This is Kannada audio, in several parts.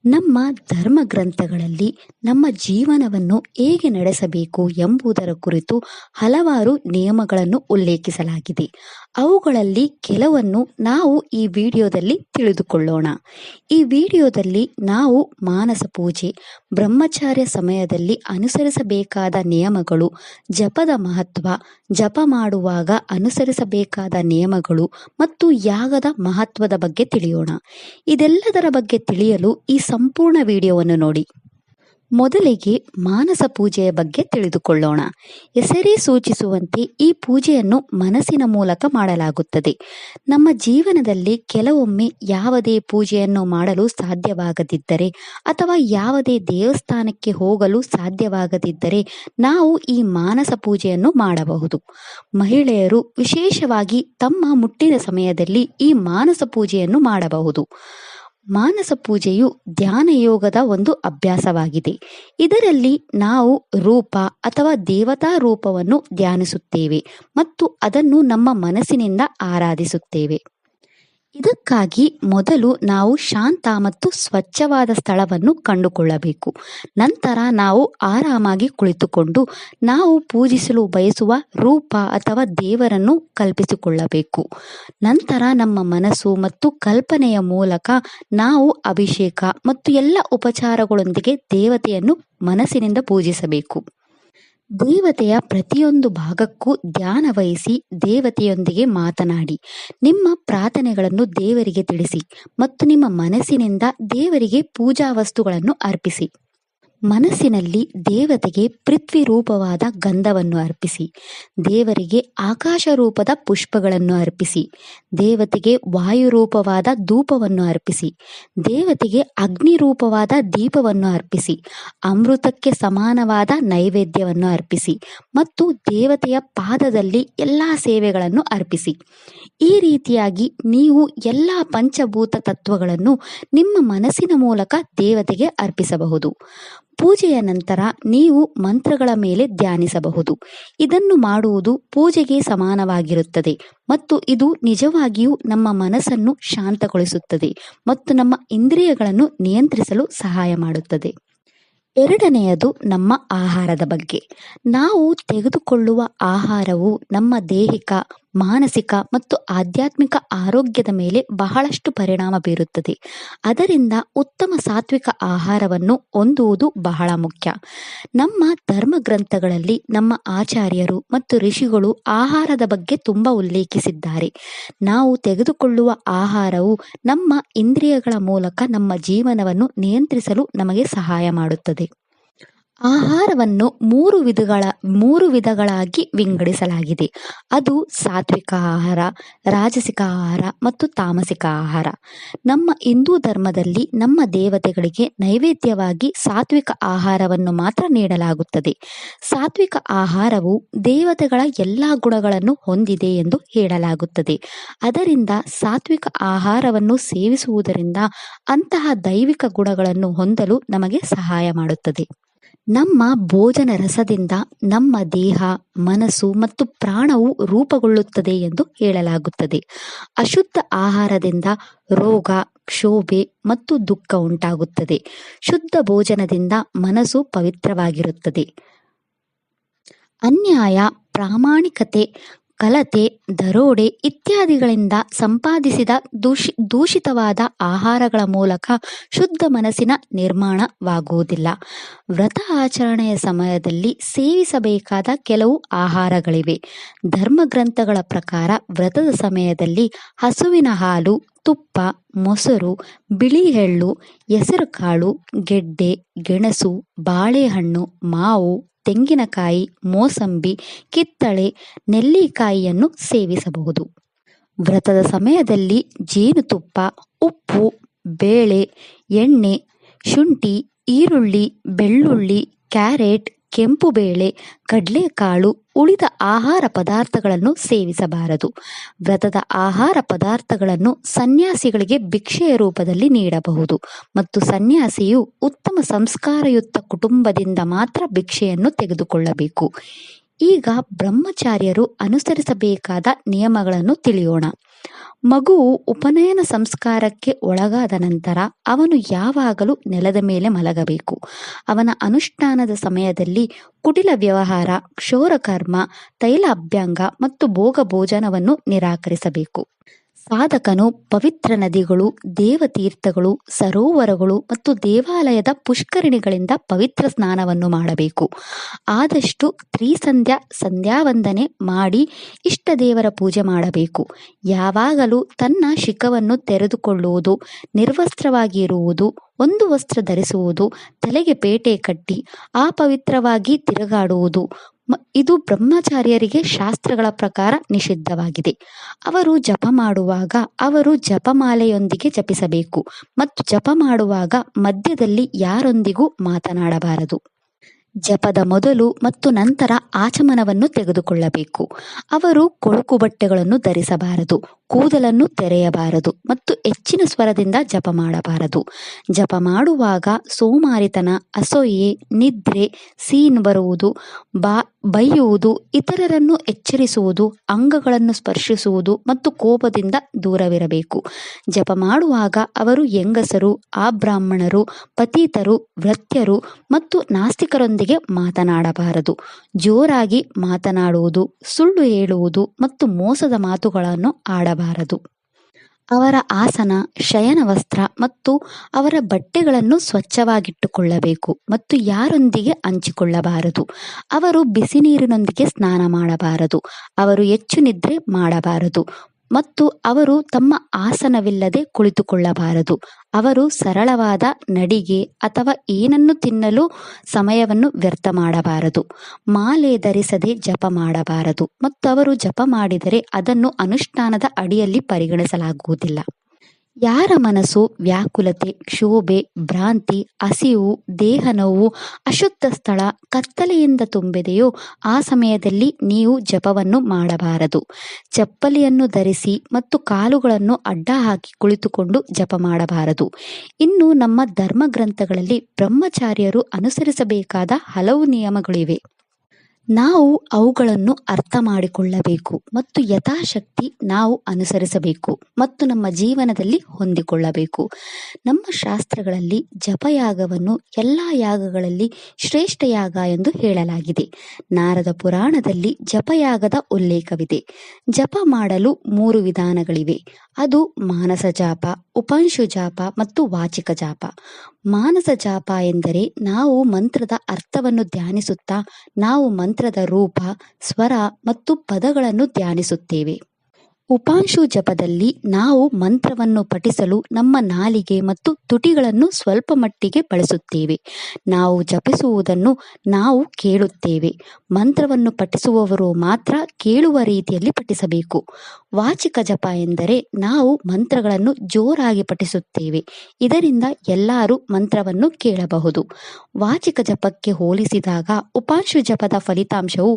ನಮ್ಮ ಧರ್ಮ ಗ್ರಂಥಗಳಲ್ಲಿ ನಮ್ಮ ಜೀವನವನ್ನು ಹೇಗೆ ನಡೆಸಬೇಕು ಎಂಬುದರ ಕುರಿತು ಹಲವಾರು ನಿಯಮಗಳನ್ನು ಉಲ್ಲೇಖಿಸಲಾಗಿದೆ. ಅವುಗಳಲ್ಲಿ ಕೆಲವನ್ನು ನಾವು ಈ ವಿಡಿಯೋದಲ್ಲಿ ತಿಳಿದುಕೊಳ್ಳೋಣ. ಈ ವಿಡಿಯೋದಲ್ಲಿ ನಾವು ಮಾನಸ ಪೂಜೆ, ಬ್ರಹ್ಮಚಾರ್ಯ ಸಮಯದಲ್ಲಿ ಅನುಸರಿಸಬೇಕಾದ ನಿಯಮಗಳು, ಜಪದ ಮಹತ್ವ, ಜಪ ಮಾಡುವಾಗ ಅನುಸರಿಸಬೇಕಾದ ನಿಯಮಗಳು ಮತ್ತು ಯಾಗದ ಮಹತ್ವದ ಬಗ್ಗೆ ತಿಳಿಯೋಣ. ಇದೆಲ್ಲದರ ಬಗ್ಗೆ ತಿಳಿಯಲು ಈ ಸಂಪೂರ್ಣ ವಿಡಿಯೋವನ್ನು ನೋಡಿ. ಮೊದಲಿಗೆ ಮಾನಸ ಪೂಜೆಯ ಬಗ್ಗೆ ತಿಳಿದುಕೊಳ್ಳೋಣ. ಹೆಸರೇ ಸೂಚಿಸುವಂತೆ ಈ ಪೂಜೆಯನ್ನು ಮನಸ್ಸಿನ ಮೂಲಕ ಮಾಡಲಾಗುತ್ತದೆ. ನಮ್ಮ ಜೀವನದಲ್ಲಿ ಕೆಲವೊಮ್ಮೆ ಯಾವುದೇ ಪೂಜೆಯನ್ನು ಮಾಡಲು ಸಾಧ್ಯವಾಗದಿದ್ದರೆ ಅಥವಾ ಯಾವುದೇ ದೇವಸ್ಥಾನಕ್ಕೆ ಹೋಗಲು ಸಾಧ್ಯವಾಗದಿದ್ದರೆ ನಾವು ಈ ಮಾನಸ ಪೂಜೆಯನ್ನು ಮಾಡಬಹುದು. ಮಹಿಳೆಯರು ವಿಶೇಷವಾಗಿ ತಮ್ಮ ಮುಟ್ಟಿನ ಸಮಯದಲ್ಲಿ ಈ ಮಾನಸ ಪೂಜೆಯನ್ನು ಮಾಡಬಹುದು. ಮಾನಸ ಪೂಜೆಯು ಧ್ಯಾನ ಯೋಗದ ಒಂದು ಅಭ್ಯಾಸವಾಗಿದೆ. ಇದರಲ್ಲಿ ನಾವು ರೂಪ ಅಥವಾ ದೇವತಾ ರೂಪವನ್ನು ಧ್ಯಾನಿಸುತ್ತೇವೆ ಮತ್ತು ಅದನ್ನು ನಮ್ಮ ಮನಸ್ಸಿನಿಂದ ಆರಾಧಿಸುತ್ತೇವೆ. ಇದಕ್ಕಾಗಿ ಮೊದಲು ನಾವು ಶಾಂತ ಮತ್ತು ಸ್ವಚ್ಛವಾದ ಸ್ಥಳವನ್ನು ಕಂಡುಕೊಳ್ಳಬೇಕು. ನಂತರ ನಾವು ಆರಾಮಾಗಿ ಕುಳಿತುಕೊಂಡು ನಾವು ಪೂಜಿಸಲು ಬಯಸುವ ರೂಪ ಅಥವಾ ದೇವರನ್ನು ಕಲ್ಪಿಸಿಕೊಳ್ಳಬೇಕು. ನಂತರ ನಮ್ಮ ಮನಸ್ಸು ಮತ್ತು ಕಲ್ಪನೆಯ ಮೂಲಕ ನಾವು ಅಭಿಷೇಕ ಮತ್ತು ಎಲ್ಲ ಉಪಚಾರಗಳೊಂದಿಗೆ ದೇವತೆಯನ್ನು ಮನಸ್ಸಿನಿಂದ ಪೂಜಿಸಬೇಕು. ದೇವತೆಯ ಪ್ರತಿಯೊಂದು ಭಾಗಕ್ಕೂ ಧ್ಯಾನ ವಹಿಸಿ ದೇವತೆಯೊಂದಿಗೆ ಮಾತನಾಡಿ ನಿಮ್ಮ ಪ್ರಾರ್ಥನೆಗಳನ್ನು ದೇವರಿಗೆ ತಿಳಿಸಿ ಮತ್ತು ನಿಮ್ಮ ಮನಸ್ಸಿನಿಂದ ದೇವರಿಗೆ ಪೂಜಾ ವಸ್ತುಗಳನ್ನು ಅರ್ಪಿಸಿ. ಮನಸ್ಸಿನಲ್ಲಿ ದೇವತೆಗೆ ಪೃಥ್ವಿ ರೂಪವಾದ ಗಂಧವನ್ನು ಅರ್ಪಿಸಿ, ದೇವರಿಗೆ ಆಕಾಶ ರೂಪದ ಪುಷ್ಪಗಳನ್ನು ಅರ್ಪಿಸಿ, ದೇವತೆಗೆ ವಾಯು ರೂಪವಾದ ಧೂಪವನ್ನು ಅರ್ಪಿಸಿ, ದೇವತೆಗೆ ಅಗ್ನಿ ರೂಪವಾದ ದೀಪವನ್ನು ಅರ್ಪಿಸಿ, ಅಮೃತಕ್ಕೆ ಸಮಾನವಾದ ನೈವೇದ್ಯವನ್ನು ಅರ್ಪಿಸಿ ಮತ್ತು ದೇವತೆಯ ಪಾದದಲ್ಲಿ ಎಲ್ಲ ಸೇವೆಗಳನ್ನು ಅರ್ಪಿಸಿ. ಈ ರೀತಿಯಾಗಿ ನೀವು ಎಲ್ಲ ಪಂಚಭೂತ ತತ್ವಗಳನ್ನು ನಿಮ್ಮ ಮನಸ್ಸಿನ ಮೂಲಕ ದೇವತೆಗೆ ಅರ್ಪಿಸಬಹುದು. ಪೂಜೆಯ ನಂತರ ನೀವು ಮಂತ್ರಗಳ ಮೇಲೆ ಧ್ಯಾನಿಸಬಹುದು. ಇದನ್ನು ಮಾಡುವುದು ಪೂಜೆಗೆ ಸಮಾನವಾಗಿರುತ್ತದೆ ಮತ್ತು ಇದು ನಿಜವಾಗಿಯೂ ನಮ್ಮ ಮನಸ್ಸನ್ನು ಶಾಂತಗೊಳಿಸುತ್ತದೆ ಮತ್ತು ನಮ್ಮ ಇಂದ್ರಿಯಗಳನ್ನು ನಿಯಂತ್ರಿಸಲು ಸಹಾಯ ಮಾಡುತ್ತದೆ. ಎರಡನೆಯದು ನಮ್ಮ ಆಹಾರದ ಬಗ್ಗೆ. ನಾವು ತೆಗೆದುಕೊಳ್ಳುವ ಆಹಾರವು ನಮ್ಮ ದೈಹಿಕ, ಮಾನಸಿಕ ಮತ್ತು ಆಧ್ಯಾತ್ಮಿಕ ಆರೋಗ್ಯದ ಮೇಲೆ ಬಹಳಷ್ಟು ಪರಿಣಾಮ ಬೀರುತ್ತದೆ. ಅದರಿಂದ ಉತ್ತಮ ಸಾತ್ವಿಕ ಆಹಾರವನ್ನು ಹೊಂದುವುದು ಬಹಳ ಮುಖ್ಯ. ನಮ್ಮ ಧರ್ಮ ಗ್ರಂಥಗಳಲ್ಲಿ ನಮ್ಮ ಆಚಾರ್ಯರು ಮತ್ತು ಋಷಿಗಳು ಆಹಾರದ ಬಗ್ಗೆ ತುಂಬ ಉಲ್ಲೇಖಿಸಿದ್ದಾರೆ. ನಾವು ತೆಗೆದುಕೊಳ್ಳುವ ಆಹಾರವು ನಮ್ಮ ಇಂದ್ರಿಯಗಳ ಮೂಲಕ ನಮ್ಮ ಜೀವನವನ್ನು ನಿಯಂತ್ರಿಸಲು ನಮಗೆ ಸಹಾಯ ಮಾಡುತ್ತದೆ. ಆಹಾರವನ್ನು ಮೂರು ವಿಧಗಳಾಗಿ ವಿಂಗಡಿಸಲಾಗಿದೆ. ಅದು ಸಾತ್ವಿಕ ಆಹಾರ, ರಾಜಸಿಕ ಆಹಾರ ಮತ್ತು ತಾಮಸಿಕ ಆಹಾರ. ನಮ್ಮ ಹಿಂದೂ ಧರ್ಮದಲ್ಲಿ ನಮ್ಮ ದೇವತೆಗಳಿಗೆ ನೈವೇದ್ಯವಾಗಿ ಸಾತ್ವಿಕ ಆಹಾರವನ್ನು ಮಾತ್ರ ನೀಡಲಾಗುತ್ತದೆ. ಸಾತ್ವಿಕ ಆಹಾರವು ದೇವತೆಗಳ ಎಲ್ಲ ಗುಣಗಳನ್ನು ಹೊಂದಿದೆ ಎಂದು ಹೇಳಲಾಗುತ್ತದೆ. ಅದರಿಂದ ಸಾತ್ವಿಕ ಆಹಾರವನ್ನು ಸೇವಿಸುವುದರಿಂದ ಅಂತಹ ದೈವಿಕ ಗುಣಗಳನ್ನು ಹೊಂದಲು ನಮಗೆ ಸಹಾಯ ಮಾಡುತ್ತದೆ. ನಮ್ಮ ಭೋಜನ ರಸದಿಂದ ನಮ್ಮ ದೇಹ, ಮನಸ್ಸು ಮತ್ತು ಪ್ರಾಣವು ರೂಪುಗೊಳ್ಳುತ್ತದೆ ಎಂದು ಹೇಳಲಾಗುತ್ತದೆ. ಅಶುದ್ಧ ಆಹಾರದಿಂದ ರೋಗ, ಕ್ಷೋಭೆ ಮತ್ತು ದುಃಖ ಉಂಟಾಗುತ್ತದೆ. ಶುದ್ಧ ಭೋಜನದಿಂದ ಮನಸ್ಸು ಪವಿತ್ರವಾಗಿರುತ್ತದೆ. ಅನ್ಯಾಯ, ಪ್ರಾಮಾಣಿಕತೆ, ಕಲತೆ, ದರೋಡೆ ಇತ್ಯಾದಿಗಳಿಂದ ಸಂಪಾದಿಸಿದ ದೂಷಿತವಾದ ಆಹಾರಗಳ ಮೂಲಕ ಶುದ್ಧ ಮನಸ್ಸಿನ ನಿರ್ಮಾಣವಾಗುವುದಿಲ್ಲ. ವ್ರತ ಆಚರಣೆಯ ಸಮಯದಲ್ಲಿ ಸೇವಿಸಬೇಕಾದ ಕೆಲವು ಆಹಾರಗಳಿವೆ. ಧರ್ಮಗ್ರಂಥಗಳ ಪ್ರಕಾರ ವ್ರತದ ಸಮಯದಲ್ಲಿ ಹಸುವಿನ ಹಾಲು, ತುಪ್ಪ, ಮೊಸರು, ಬಿಳಿ ಎಳ್ಳು, ಹೆಸರುಕಾಳು, ಗೆಡ್ಡೆ, ಗೆಣಸು, ಬಾಳೆಹಣ್ಣು, ಮಾವು, ತೆಂಗಿನಕಾಯಿ, ಮೋಸಂಬಿ, ಕಿತ್ತಳೆ, ನೆಲ್ಲಿಕಾಯಿಯನ್ನು ಸೇವಿಸಬಹುದು. ವ್ರತದ ಸಮಯದಲ್ಲಿ ಜೇನುತುಪ್ಪ, ಉಪ್ಪು, ಬೇಳೆ, ಎಣ್ಣೆ, ಶುಂಠಿ, ಈರುಳ್ಳಿ, ಬೆಳ್ಳುಳ್ಳಿ, ಕ್ಯಾರೆಟ್, ಕೆಂಪು ಬೇಳೆ, ಕಡಲೆಕಾಳು, ಉಳಿದ ಆಹಾರ ಪದಾರ್ಥಗಳನ್ನು ಸೇವಿಸಬಾರದು. ವ್ರತದ ಆಹಾರ ಪದಾರ್ಥಗಳನ್ನು ಸನ್ಯಾಸಿಗಳಿಗೆ ಭಿಕ್ಷೆಯ ರೂಪದಲ್ಲಿ ನೀಡಬಹುದು ಮತ್ತು ಸನ್ಯಾಸಿಯು ಉತ್ತಮ ಸಂಸ್ಕಾರಯುಕ್ತ ಕುಟುಂಬದಿಂದ ಮಾತ್ರ ಭಿಕ್ಷೆಯನ್ನು ತೆಗೆದುಕೊಳ್ಳಬೇಕು. ಈಗ ಬ್ರಹ್ಮಚಾರ್ಯರು ಅನುಸರಿಸಬೇಕಾದ ನಿಯಮಗಳನ್ನು ತಿಳಿಯೋಣ. ಮಗುವು ಉಪನಯನ ಸಂಸ್ಕಾರಕ್ಕೆ ಒಳಗಾದ ನಂತರ ಅವನು ಯಾವಾಗಲೂ ನೆಲದ ಮೇಲೆ ಮಲಗಬೇಕು. ಅವನ ಅನುಷ್ಠಾನದ ಸಮಯದಲ್ಲಿ ಕುಟಿಲ ವ್ಯವಹಾರ, ಕ್ಷೌರಕರ್ಮ, ತೈಲ ಅಭ್ಯಂಗ ಮತ್ತು ಭೋಗ ಭೋಜನವನ್ನು ನಿರಾಕರಿಸಬೇಕು. ಸಾಧಕನು ಪವಿತ್ರ ನದಿಗಳು, ದೇವತೀರ್ಥಗಳು, ಸರೋವರಗಳು ಮತ್ತು ದೇವಾಲಯದ ಪುಷ್ಕರಿಣಿಗಳಿಂದ ಪವಿತ್ರ ಸ್ನಾನವನ್ನು ಮಾಡಬೇಕು. ಆದಷ್ಟು ಸಂಧ್ಯಾವಂದನೆ ಮಾಡಿ ಇಷ್ಟ ದೇವರ ಪೂಜೆ ಮಾಡಬೇಕು. ಯಾವಾಗಲೂ ತನ್ನ ಶಿಖವನ್ನು ತೆರೆದುಕೊಳ್ಳುವುದು, ನಿರ್ವಸ್ತ್ರವಾಗಿ ಇರುವುದು, ಒಂದು ವಸ್ತ್ರ ಧರಿಸುವುದು, ತಲೆಗೆ ಪೇಟೆ ಕಟ್ಟಿ ಅಪವಿತ್ರವಾಗಿ ತಿರುಗಾಡುವುದು ಇದು ಬ್ರಹ್ಮಚಾರ್ಯರಿಗೆ ಶಾಸ್ತ್ರಗಳ ಪ್ರಕಾರ ನಿಷಿದ್ಧವಾಗಿದೆ. ಅವರು ಜಪ ಮಾಡುವಾಗ ಅವರು ಜಪಮಾಲೆಯೊಂದಿಗೆ ಜಪಿಸಬೇಕು ಮತ್ತು ಜಪ ಮಾಡುವಾಗ ಮಧ್ಯದಲ್ಲಿ ಯಾರೊಂದಿಗೂ ಮಾತನಾಡಬಾರದು. ಜಪದ ಮೊದಲು ಮತ್ತು ನಂತರ ಆಚಮನವನ್ನು ತೆಗೆದುಕೊಳ್ಳಬೇಕು. ಅವರು ಕೊಳಕು ಬಟ್ಟೆಗಳನ್ನು ಧರಿಸಬಾರದು, ಕೂದಲನ್ನು ತೆರೆಯಬಾರದು ಮತ್ತು ಹೆಚ್ಚಿನ ಸ್ವರದಿಂದ ಜಪ ಮಾಡಬಾರದು. ಜಪ ಮಾಡುವಾಗ ಸೋಮಾರಿತನ, ಅಸೂಯೆ, ನಿದ್ರೆ, ಸೀನ್ ಬರುವುದು, ಬೈಯುವುದು, ಇತರರನ್ನು ಎಚ್ಚರಿಸುವುದು, ಅಂಗಗಳನ್ನು ಸ್ಪರ್ಶಿಸುವುದು ಮತ್ತು ಕೋಪದಿಂದ ದೂರವಿರಬೇಕು. ಜಪ ಮಾಡುವಾಗ ಅವರು ಹೆಂಗಸರು, ಅಬ್ರಾಹ್ಮಣರು, ಪತಿತರು, ವೃತ್ಯರು ಮತ್ತು ನಾಸ್ತಿಕರೊಂದಿಗೆ ಮಾತನಾಡಬಾರದು. ಜೋರಾಗಿ ಮಾತನಾಡುವುದು, ಸುಳ್ಳು ಹೇಳುವುದು ಮತ್ತು ಮೋಸದ ಮಾತುಗಳನ್ನು ಆಡಬಾರದು. ಅವರ ಆಸನ, ಶಯನ ವಸ್ತ್ರ ಮತ್ತು ಅವರ ಬಟ್ಟೆಗಳನ್ನು ಸ್ವಚ್ಛವಾಗಿಟ್ಟುಕೊಳ್ಳಬೇಕು ಮತ್ತು ಯಾರೊಂದಿಗೆ ಹಂಚಿಕೊಳ್ಳಬಾರದು. ಅವರು ಬಿಸಿ ನೀರಿನೊಂದಿಗೆ ಸ್ನಾನ ಮಾಡಬಾರದು. ಅವರು ಹೆಚ್ಚು ನಿದ್ರೆ ಮಾಡಬಾರದು ಮತ್ತು ಅವರು ತಮ್ಮ ಆಸನವಿಲ್ಲದೆ ಕುಳಿತುಕೊಳ್ಳಬಾರದು. ಅವರು ಸರಳವಾದ ನಡಿಗೆ ಅಥವಾ ಏನನ್ನು ತಿನ್ನಲು ಸಮಯವನ್ನು ವ್ಯರ್ಥ ಮಾಡಬಾರದು. ಮಾಲೆ ಧರಿಸದೆ ಜಪ ಮಾಡಬಾರದು ಮತ್ತು ಅವರು ಜಪ ಮಾಡಿದರೆ ಅದನ್ನು ಅನುಷ್ಠಾನದ ಅಡಿಯಲ್ಲಿ ಪರಿಗಣಿಸಲಾಗುವುದಿಲ್ಲ. ಯಾರ ಮನಸ್ಸು ವ್ಯಾಕುಲತೆ, ಕ್ಷೋಭೆ, ಭ್ರಾಂತಿ, ಹಸಿವು, ದೇಹ ನೋವು, ಅಶುದ್ಧ ಸ್ಥಳ, ಕತ್ತಲೆಯಿಂದ ತುಂಬಿದೆಯೋ ಆ ಸಮಯದಲ್ಲಿ ನೀವು ಜಪವನ್ನು ಮಾಡಬಾರದು. ಚಪ್ಪಲಿಯನ್ನು ಧರಿಸಿ ಮತ್ತು ಕಾಲುಗಳನ್ನು ಅಡ್ಡ ಹಾಕಿ ಕುಳಿತುಕೊಂಡು ಜಪ ಮಾಡಬಾರದು. ಇನ್ನು ನಮ್ಮ ಧರ್ಮಗ್ರಂಥಗಳಲ್ಲಿ ಬ್ರಹ್ಮಚಾರ್ಯರು ಅನುಸರಿಸಬೇಕಾದ ಹಲವು ನಿಯಮಗಳಿವೆ. ನಾವು ಅವುಗಳನ್ನು ಅರ್ಥ ಮಾಡಿಕೊಳ್ಳಬೇಕು ಮತ್ತು ಯಥಾಶಕ್ತಿ ನಾವು ಅನುಸರಿಸಬೇಕು ಮತ್ತು ನಮ್ಮ ಜೀವನದಲ್ಲಿ ಹೊಂದಿಕೊಳ್ಳಬೇಕು. ನಮ್ಮ ಶಾಸ್ತ್ರಗಳಲ್ಲಿ ಜಪಯಾಗವನ್ನು ಎಲ್ಲ ಯಾಗಗಳಲ್ಲಿ ಶ್ರೇಷ್ಠ ಯಾಗ ಎಂದು ಹೇಳಲಾಗಿದೆ. ನಾರದ ಪುರಾಣದಲ್ಲಿ ಜಪಯಾಗದ ಉಲ್ಲೇಖವಿದೆ. ಜಪ ಮಾಡಲು 3 ವಿಧಾನಗಳಿವೆ. ಅದು ಮಾನಸ ಜಾಪ, ಉಪಂಶು ಜಾಪ ಮತ್ತು ವಾಚಿಕ ಜಾಪ. ಮಾನಸ ಜಾಪ ಎಂದರೆ ನಾವು ಮಂತ್ರದ ಅರ್ಥವನ್ನು ಧ್ಯಾನಿಸುತ್ತಾ ನಾವು ಮಂತ್ರದ ರೂಪ, ಸ್ವರ ಮತ್ತು ಪದಗಳನ್ನು ಧ್ಯಾನಿಸುತ್ತೇವೆ. ಉಪಾಂಶು ಜಪದಲ್ಲಿ ನಾವು ಮಂತ್ರವನ್ನು ಪಠಿಸಲು ನಮ್ಮ ನಾಲಿಗೆ ಮತ್ತು ತುಟಿಗಳನ್ನು ಸ್ವಲ್ಪ ಮಟ್ಟಿಗೆ ಬಳಸುತ್ತೇವೆ. ನಾವು ಜಪಿಸುವುದನ್ನು ನಾವು ಕೇಳುತ್ತೇವೆ. ಮಂತ್ರವನ್ನು ಪಠಿಸುವವರು ಮಾತ್ರ ಕೇಳುವ ರೀತಿಯಲ್ಲಿ ಪಠಿಸಬೇಕು. ವಾಚಿಕ ಜಪ ಎಂದರೆ ನಾವು ಮಂತ್ರಗಳನ್ನು ಜೋರಾಗಿ ಪಠಿಸುತ್ತೇವೆ. ಇದರಿಂದ ಎಲ್ಲರೂ ಮಂತ್ರವನ್ನು ಕೇಳಬಹುದು. ವಾಚಿಕ ಜಪಕ್ಕೆ ಹೋಲಿಸಿದಾಗ ಉಪಾಂಶು ಜಪದ ಫಲಿತಾಂಶವು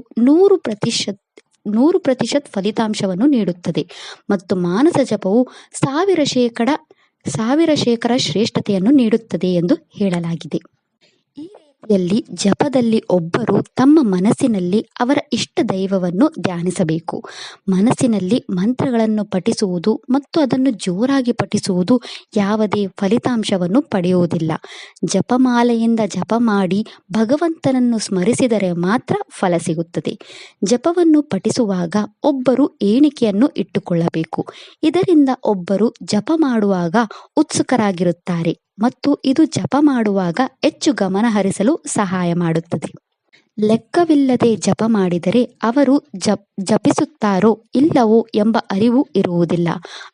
100% ಫಲಿತಾಂಶವನ್ನು ನೀಡುತ್ತದೆ ಮತ್ತು ಮಾನಸ ಜಪವು 1000% ಶ್ರೇಷ್ಠತೆಯನ್ನು ನೀಡುತ್ತದೆ ಎಂದು ಹೇಳಲಾಗಿದೆ. ಈ ರೀತಿಯಲ್ಲಿ ಜಪದಲ್ಲಿ ಒಬ್ಬರು ತಮ್ಮ ಮನಸ್ಸಿನಲ್ಲಿ ಅವರ ಇಷ್ಟ ದೈವವನ್ನು ಧ್ಯಾನಿಸಬೇಕು. ಮನಸ್ಸಿನಲ್ಲಿ ಮಂತ್ರಗಳನ್ನು ಪಠಿಸುವುದು ಮತ್ತು ಅದನ್ನು ಜೋರಾಗಿ ಪಠಿಸುವುದು ಯಾವುದೇ ಫಲಿತಾಂಶವನ್ನು ಪಡೆಯುವುದಿಲ್ಲ. ಜಪಮಾಲೆಯಿಂದ ಜಪ ಮಾಡಿ ಭಗವಂತನನ್ನು ಸ್ಮರಿಸಿದರೆ ಮಾತ್ರ ಫಲ ಸಿಗುತ್ತದೆ. ಜಪವನ್ನು ಪಠಿಸುವಾಗ ಒಬ್ಬರು ಎಣಿಕೆಯನ್ನು ಇಟ್ಟುಕೊಳ್ಳಬೇಕು. ಇದರಿಂದ ಒಬ್ಬರು ಜಪ ಮಾಡುವಾಗ ಉತ್ಸುಕರಾಗಿರುತ್ತಾರೆ ಮತ್ತು ಇದು ಜಪ ಮಾಡುವಾಗ ಹೆಚ್ಚು ಗಮನ ಹರಿಸಲು ಸಹಾಯ ಮಾಡುತ್ತದೆ. ಲೆಕ್ಕವಿಲ್ಲದೆ ಜಪ ಮಾಡಿದರೆ ಅವರು ಜಪಿಸುತ್ತಾರೋ ಇಲ್ಲವೋ ಎಂಬ ಅರಿವು ಇರುವುದಿಲ್ಲ.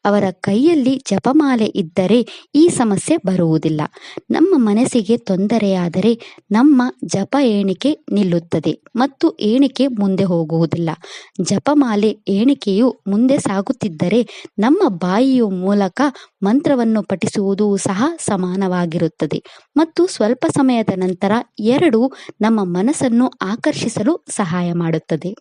ಅವರ ಕೈಯಲ್ಲಿ ಜಪಮಾಲೆ ಇದ್ದರೆ ಈ ಸಮಸ್ಯೆ ಬರುವುದಿಲ್ಲ. ನಮ್ಮ ಮನಸ್ಸಿಗೆ ತೊಂದರೆಯಾದರೆ ನಮ್ಮ ಜಪ ಎಣಿಕೆ ನಿಲ್ಲುತ್ತದೆ ಮತ್ತು ಎಣಿಕೆ ಮುಂದೆ ಹೋಗುವುದಿಲ್ಲ. ಜಪಮಾಲೆ ಎಣಿಕೆಯು ಮುಂದೆ ಸಾಗುತ್ತಿದ್ದರೆ ನಮ್ಮ ಬಾಯಿಯ ಮೂಲಕ ಮಂತ್ರವನ್ನು ಪಠಿಸುವುದು ಸಹ ಸಮಾನವಾಗಿರುತ್ತದೆ ಮತ್ತು ಸ್ವಲ್ಪ ಸಮಯದ ನಂತರ ಎರಡೂ ನಮ್ಮ ಮನಸ್ಸನ್ನು ಆಕರ್ಷಿಸಲು ಸಹಾಯ ಮಾಡುತ್ತದೆ.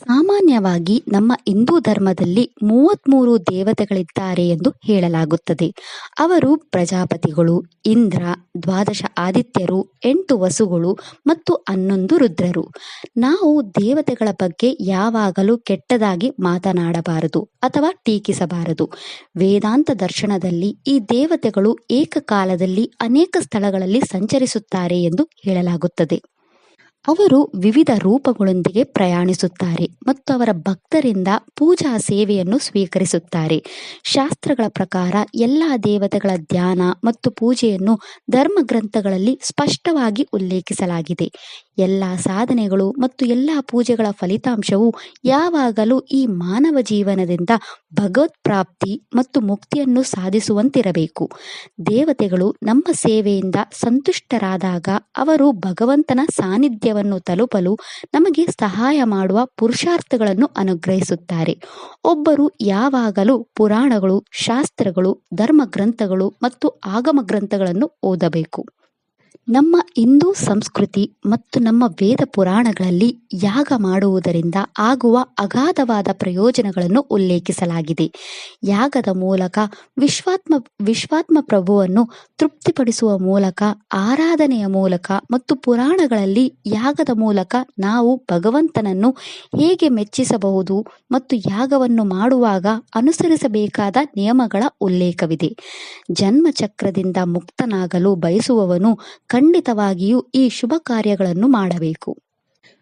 ಸಾಮಾನ್ಯವಾಗಿ ನಮ್ಮ ಹಿಂದೂ ಧರ್ಮದಲ್ಲಿ 33 ದೇವತೆಗಳಿದ್ದಾರೆ ಎಂದು ಹೇಳಲಾಗುತ್ತದೆ. ಅವರು ಪ್ರಜಾಪತಿಗಳು, ಇಂದ್ರ, 12 ಆದಿತ್ಯರು, 8 ವಸುಗಳು ಮತ್ತು 11 ರುದ್ರರು. ನಾವು ದೇವತೆಗಳ ಬಗ್ಗೆ ಯಾವಾಗಲೂ ಕೆಟ್ಟದಾಗಿ ಮಾತನಾಡಬಾರದು ಅಥವಾ ಟೀಕಿಸಬಾರದು. ವೇದಾಂತ ದರ್ಶನದಲ್ಲಿ ಈ ದೇವತೆಗಳು ಏಕಕಾಲದಲ್ಲಿ ಅನೇಕ ಸ್ಥಳಗಳಲ್ಲಿ ಸಂಚರಿಸುತ್ತಾರೆ ಎಂದು ಹೇಳಲಾಗುತ್ತದೆ. ಅವರು ವಿವಿಧ ರೂಪಗಳೊಂದಿಗೆ ಪ್ರಯಾಣಿಸುತ್ತಾರೆ ಮತ್ತು ಅವರ ಭಕ್ತರಿಂದ ಪೂಜಾ ಸೇವೆಯನ್ನು ಸ್ವೀಕರಿಸುತ್ತಾರೆ. ಶಾಸ್ತ್ರಗಳ ಪ್ರಕಾರ ಎಲ್ಲ ದೇವತೆಗಳ ಧ್ಯಾನ ಮತ್ತು ಪೂಜೆಯನ್ನು ಧರ್ಮಗ್ರಂಥಗಳಲ್ಲಿ ಸ್ಪಷ್ಟವಾಗಿ ಉಲ್ಲೇಖಿಸಲಾಗಿದೆ. ಎಲ್ಲ ಸಾಧನೆಗಳು ಮತ್ತು ಎಲ್ಲ ಪೂಜೆಗಳ ಫಲಿತಾಂಶವು ಯಾವಾಗಲೂ ಈ ಮಾನವ ಜೀವನದಿಂದ ಭಗವತ್ ಪ್ರಾಪ್ತಿ ಮತ್ತು ಮುಕ್ತಿಯನ್ನು ಸಾಧಿಸುವಂತಿರಬೇಕು. ದೇವತೆಗಳು ನಮ್ಮ ಸೇವೆಯಿಂದ ಸಂತುಷ್ಟರಾದಾಗ ಅವರು ಭಗವಂತನ ಸಾನ್ನಿಧ್ಯವನ್ನು ತಲುಪಲು ನಮಗೆ ಸಹಾಯ ಮಾಡುವ ಪುರುಷಾರ್ಥಗಳನ್ನು ಅನುಗ್ರಹಿಸುತ್ತಾರೆ. ಒಬ್ಬರು ಯಾವಾಗಲೂ ಪುರಾಣಗಳು, ಶಾಸ್ತ್ರಗಳು, ಧರ್ಮಗ್ರಂಥಗಳು ಮತ್ತು ಆಗಮ ಗ್ರಂಥಗಳನ್ನು ಓದಬೇಕು. ನಮ್ಮ ಹಿಂದೂ ಸಂಸ್ಕೃತಿ ಮತ್ತು ನಮ್ಮ ವೇದ ಪುರಾಣಗಳಲ್ಲಿ ಯಾಗ ಮಾಡುವುದರಿಂದ ಆಗುವ ಅಗಾಧವಾದ ಪ್ರಯೋಜನಗಳನ್ನು ಉಲ್ಲೇಖಿಸಲಾಗಿದೆ. ಯಾಗದ ಮೂಲಕ ವಿಶ್ವಾತ್ಮ ಪ್ರಭುವನ್ನು ತೃಪ್ತಿಪಡಿಸುವ ಮೂಲಕ, ಆರಾಧನೆಯ ಮೂಲಕ ಮತ್ತು ಪುರಾಣಗಳಲ್ಲಿ ಯಾಗದ ಮೂಲಕ ನಾವು ಭಗವಂತನನ್ನು ಹೇಗೆ ಮೆಚ್ಚಿಸಬಹುದು ಮತ್ತು ಯಾಗವನ್ನು ಮಾಡುವಾಗ ಅನುಸರಿಸಬೇಕಾದ ನಿಯಮಗಳ ಉಲ್ಲೇಖವಿದೆ. ಜನ್ಮಚಕ್ರದಿಂದ ಮುಕ್ತನಾಗಲು ಬಯಸುವವನು ಖಂಡಿತವಾಗಿಯೂ ಈ ಶುಭ ಕಾರ್ಯಗಳನ್ನು ಮಾಡಬೇಕು.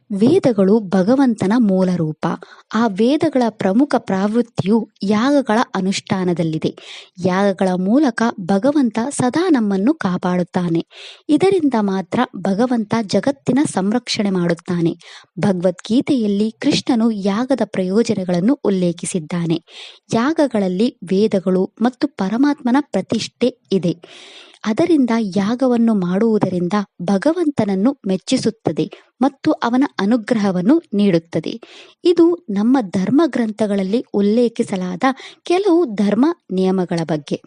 ವೇದಗಳು ಭಗವಂತನ ಮೂಲ ರೂಪ. ಆ ವೇದಗಳ ಪ್ರಮುಖ ಪ್ರವೃತ್ತಿಯು ಯಾಗಗಳ ಅನುಷ್ಠಾನದಲ್ಲಿದೆ. ಯಾಗಗಳ ಮೂಲಕ ಭಗವಂತ ಸದಾ ನಮ್ಮನ್ನು ಕಾಪಾಡುತ್ತಾನೆ. ಇದರಿಂದ ಮಾತ್ರ ಭಗವಂತ ಜಗತ್ತಿನ ಸಂರಕ್ಷಣೆ ಮಾಡುತ್ತಾನೆ. ಭಗವದ್ಗೀತೆಯಲ್ಲಿ ಕೃಷ್ಣನು ಯಾಗದ ಪ್ರಯೋಜನಗಳನ್ನು ಉಲ್ಲೇಖಿಸಿದ್ದಾನೆ. ಯಾಗಗಳಲ್ಲಿ ವೇದಗಳು ಮತ್ತು ಪರಮಾತ್ಮನ ಪ್ರತಿಷ್ಠೆ ಇದೆ. ಅದರಿಂದ ಯಾಗವನ್ನು ಮಾಡುವುದರಿಂದ ಭಗವಂತನನ್ನು ಮೆಚ್ಚಿಸುತ್ತದೆ ಮತ್ತು ಅವನ ಅನುಗ್ರಹವನ್ನು ನೀಡುತ್ತದೆ. ಇದು ನಮ್ಮ ಧರ್ಮ ಗ್ರಂಥಗಳಲ್ಲಿ ಉಲ್ಲೇಖಿಸಲಾದ ಕೆಲವು ಧರ್ಮ ನಿಯಮಗಳ ಬಗ್ಗೆ.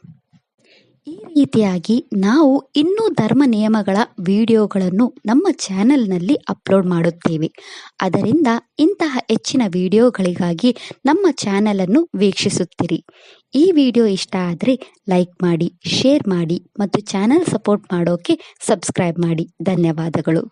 ಈ ರೀತಿಯಾಗಿ ನಾವು ಇನ್ನೂ ಧರ್ಮ ನಿಯಮಗಳ ವಿಡಿಯೋಗಳನ್ನು ನಮ್ಮ ಚಾನೆಲ್ನಲ್ಲಿ ಅಪ್ಲೋಡ್ ಮಾಡುತ್ತೇವೆ. ಅದರಿಂದ ಇಂತಹ ಹೆಚ್ಚಿನ ವಿಡಿಯೋಗಳಿಗಾಗಿ ನಮ್ಮ ಚಾನೆಲನ್ನು ವೀಕ್ಷಿಸುತ್ತಿರಿ. ಈ ವಿಡಿಯೋ ಇಷ್ಟ ಆದರೆ ಲೈಕ್ ಮಾಡಿ, ಶೇರ್ ಮಾಡಿ ಮತ್ತು ಚಾನೆಲ್ ಸಪೋರ್ಟ್ ಮಾಡೋಕೆ ಸಬ್ಸ್ಕ್ರೈಬ್ ಮಾಡಿ. ಧನ್ಯವಾದಗಳು.